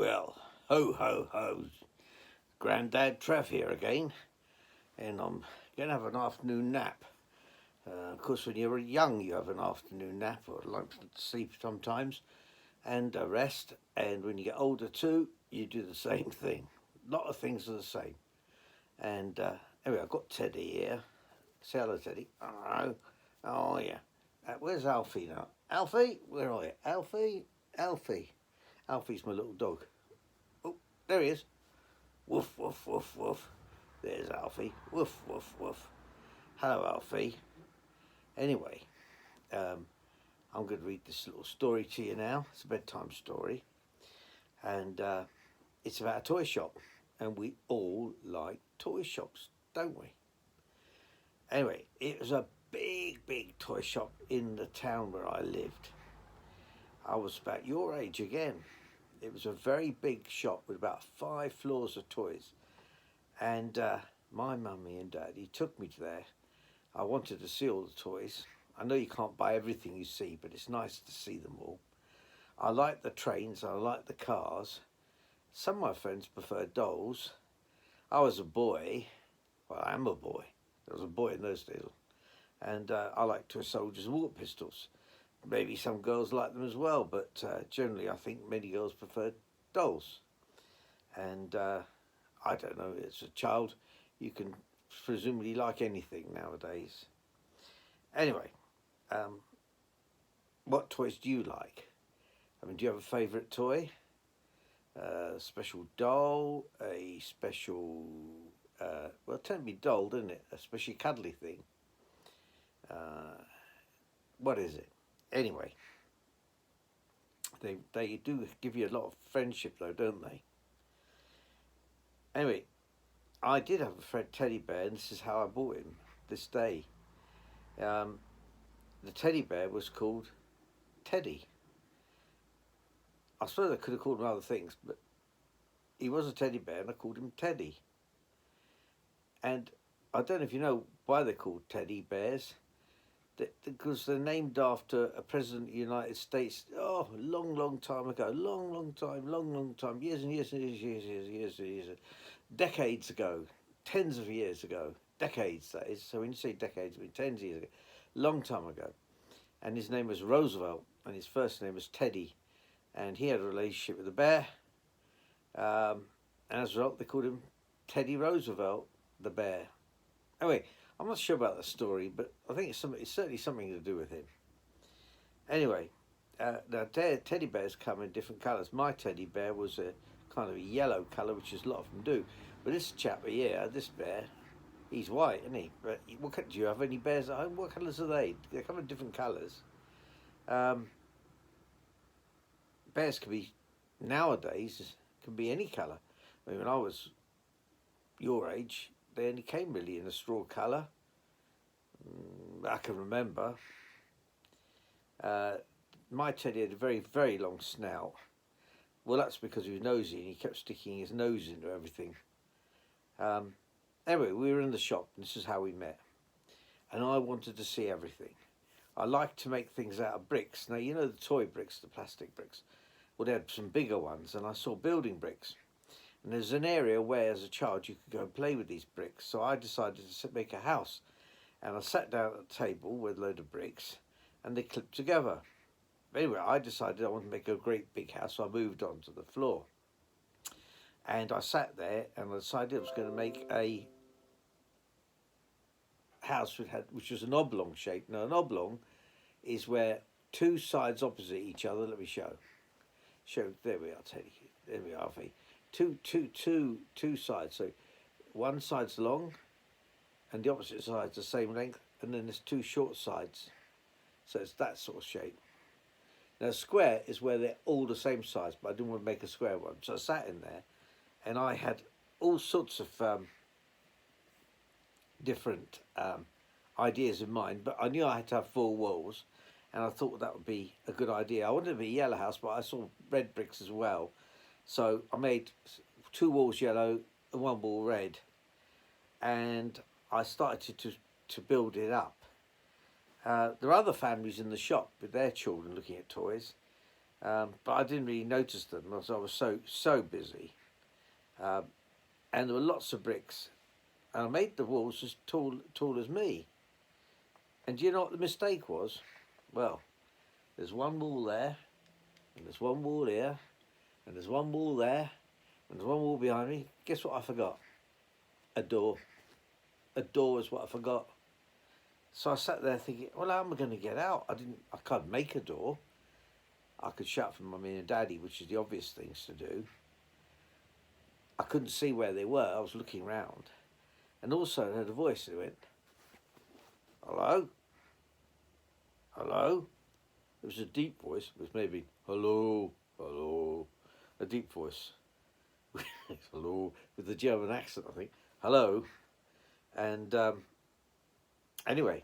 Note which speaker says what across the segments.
Speaker 1: Well, ho ho ho, Grandad Trev here again, and I'm going to have an afternoon nap. Of course, when you're young, you have an afternoon nap, or like to sleep sometimes, and a rest. And when you get older too, you do the same thing. A lot of things are the same. And anyway, I've got Teddy here. Say hello, Teddy. Hello. Oh yeah. Where's Alfie now? Alfie, where are you? Alfie, Alfie. Alfie's my little dog. Oh, there he is. Woof, woof, woof, woof. There's Alfie. Woof, woof, woof. Hello, Alfie. Anyway, I'm going to read this little story to you now. It's a bedtime story. And it's about a toy shop. And we all like toy shops, don't we? Anyway, it was a big toy shop in the town where I lived. I was about your age again. It was a very big shop with about 5 floors of toys. And my mummy and daddy took me to there. I wanted to see all the toys. I know you can't buy everything you see, but it's nice to see them all. I like the trains, I like the cars. Some of my friends prefer dolls. I was a boy. Well, I am a boy. I was a boy in those days. And I like toy soldiers and water pistols. Maybe some girls like them as well, but generally I think many girls prefer dolls. And I don't know, as a child, you can presumably like anything nowadays. Anyway, what toys do you like? I mean, do you have a favourite toy? A special doll, a special, well, it tends to be doll, doesn't it? A special cuddly thing. What is it? Anyway, they do give you a lot of friendship though, don't they? Anyway, I did have a Fred teddy bear, and this is how I bought him this day. The teddy bear was called Teddy. I suppose I could have called him other things, but he was a teddy bear and I called him Teddy. And I don't know if you know why they're called teddy bears. Because they're named after a president of the United States, long time ago, long time, years and years, decades ago, tens of years ago, decades that is. So when you say decades, I mean tens of years ago, long time ago. And his name was Roosevelt, and his first name was Teddy, and he had a relationship with the bear. And as a result, they called him Teddy Roosevelt, the bear. Anyway, I'm not sure about the story, but I think it's certainly something to do with him. Anyway, now teddy bears come in different colours. My teddy bear was a kind of a yellow colour, which is a lot of them do. But this chap here, this bear, he's white, isn't he? But do you have any bears at home? What colours are they? They come in different colours. Bears can be, nowadays, can be any colour. I mean, when I was your age, they only came really in a straw colour. I can remember. My teddy had a very long snout. Well, that's because he was nosy and he kept sticking his nose into everything. Anyway, we were in the shop and this is how we met. And I wanted to see everything. I like to make things out of bricks. Now, you know the toy bricks, the plastic bricks. Well, they had some bigger ones and I saw building bricks. And there's an area where, as a child, you could go and play with these bricks. So I decided to make a house. And I sat down at a table with a load of bricks, and they clipped together. Anyway, I decided I wanted to make a great big house, so I moved on to the floor. And I sat there, and I decided I was going to make a house which was an oblong shape. Now, an oblong is where 2 sides opposite each other. Let me show. There we are, Teddy. There we are, Fee. Two sides. So one side's long and the opposite side's the same length, and then there's 2 short sides. So it's that sort of shape. Now a square is where they're all the same size, but I didn't want to make a square one. So I sat in there and I had all sorts of different ideas in mind, but I knew I had to have 4 walls, and I thought that would be a good idea. I wanted it to be a yellow house, but I saw red bricks as well. So I made 2 walls yellow and 1 wall red, and I started to build it up. There are other families in the shop with their children looking at toys, But I didn't really notice them because I was so busy. Um, and there were lots of bricks. And I made the walls as tall as me. And do you know what the mistake was? Well, there's one wall there, and there's one wall here, and there's one wall there, and there's one wall behind me. Guess what I forgot? A door. A door is what I forgot. So I sat there thinking, well, how am I going to get out? I can't make a door. I could shout for Mummy and Daddy, which is the obvious things to do. I couldn't see where they were. I was looking round. And also I heard a voice that went, hello? Hello? It was a deep voice. It was maybe, hello, hello. A deep voice. Hello. With the German accent, I think. Hello. And anyway,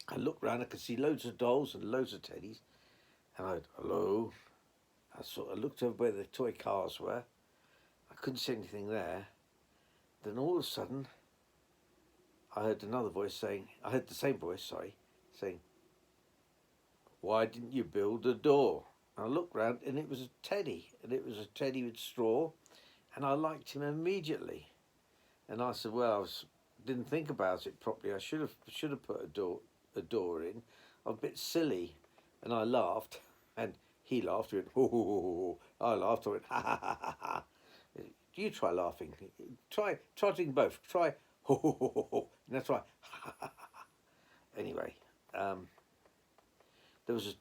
Speaker 1: I looked round. I could see loads of dolls and loads of teddies. And I went, hello. I looked over where the toy cars were. I couldn't see anything there. Then all of a sudden, I heard another voice saying, I heard the same voice, saying, why didn't you build a door? And I looked round and it was a teddy. And it was a teddy with straw. And I liked him immediately. And I said, well, didn't think about it properly. I should have put a door in. I'm a bit silly. And I laughed. And he laughed. He went, ho, ho, ho, ho. I laughed. I went, ha, ha, ha, ha, ha. You try laughing. Try doing both. Try, ho, ho, ho, ho, ho. And that's right. Ha, ha, ha, ha. Anyway, there was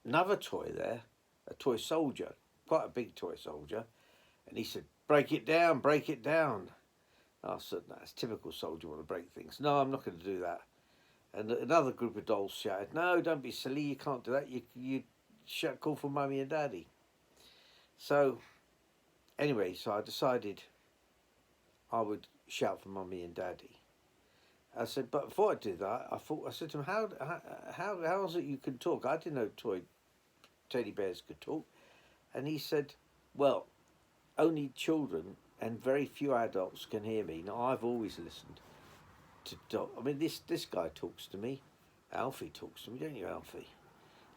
Speaker 1: another toy there, a toy soldier, quite a big toy soldier. And he said, break it down, break it down. I said, that's typical soldier, want to break things. No, I'm not going to do that. And another group of dolls shouted, no, don't be silly, you can't do that. You call for Mummy and Daddy. So, anyway, so I decided I would shout for Mummy and Daddy. I said, but before I did that, I said to him, how is it you can talk? I didn't know toy teddy bears could talk. And he said, well, only children and very few adults can hear me. Now, I've always listened to, I mean, this guy talks to me. Alfie talks to me, don't you, Alfie?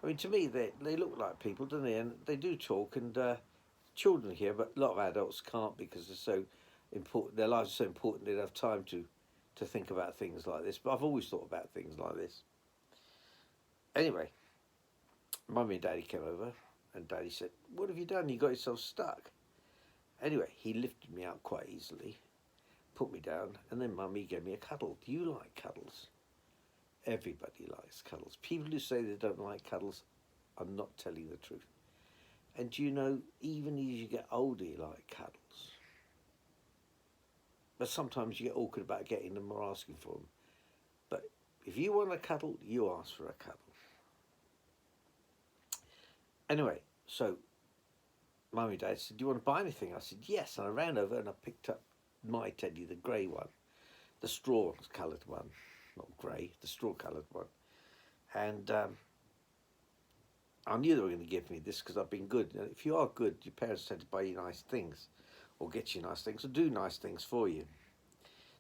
Speaker 1: I mean, to me, they look like people, don't they? And they do talk, and children hear, but a lot of adults can't because they're so important. Their lives are so important, they don't have time to think about things like this. But I've always thought about things like this. Anyway, Mummy and Daddy came over, and Daddy said, what have you done? You got yourself stuck. Anyway, he lifted me out quite easily, put me down, and then Mummy gave me a cuddle. Do you like cuddles? Everybody likes cuddles. People who say they don't like cuddles are not telling the truth. And do you know, even as you get older, you like cuddles. But sometimes you get awkward about getting them or asking for them. But if you want a cuddle, you ask for a cuddle. Anyway, so Mummy and Dad said, do you want to buy anything? I said, yes. And I ran over and I picked up my teddy, the grey one, the straw-coloured one. Not grey, the straw-coloured one. And I knew they were going to give me this because I've been good. And if you are good, your parents tend to buy you nice things or get you nice things or do nice things for you.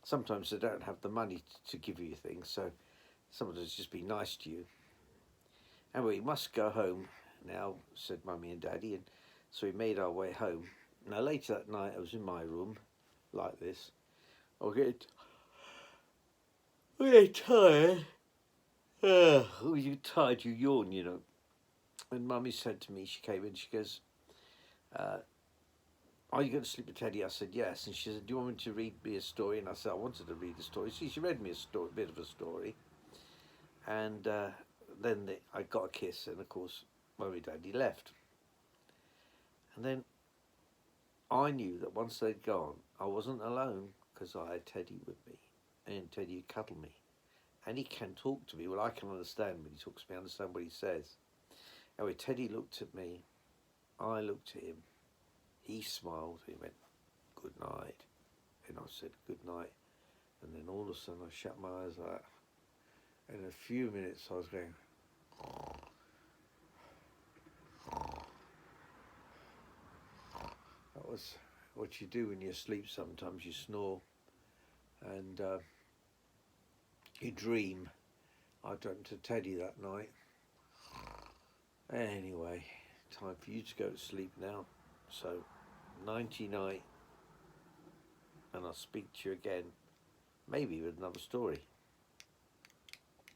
Speaker 1: Sometimes they don't have the money to give you things, so sometimes just be nice to you. And we must go home now, said Mummy and Daddy, and so we made our way home. Now later that night I was in my room, like this. I was getting tired. Oh, you're tired, you yawn, you know. And Mummy said to me, she came in, she goes, are you going to sleep with Teddy? I said, yes. And she said, do you want me to read me a story? And I said, I wanted to read a story. So she read me a bit of a story. And then I got a kiss, and of course, Mummy and Daddy left. And then I knew that once they'd gone, I wasn't alone because I had Teddy with me. And Teddy would cuddle me. And he can talk to me. Well, I can understand when he talks to me, I understand what he says. Anyway, Teddy looked at me. I looked at him. He smiled. He went, good night. And I said, good night. And then all of a sudden I shut my eyes like that. In a few minutes I was going, that was what you do when you're asleep sometimes. You snore and you dream. I dreamt of Teddy that night. Anyway, time for you to go to sleep now. So, nighty night, and I'll speak to you again, maybe with another story.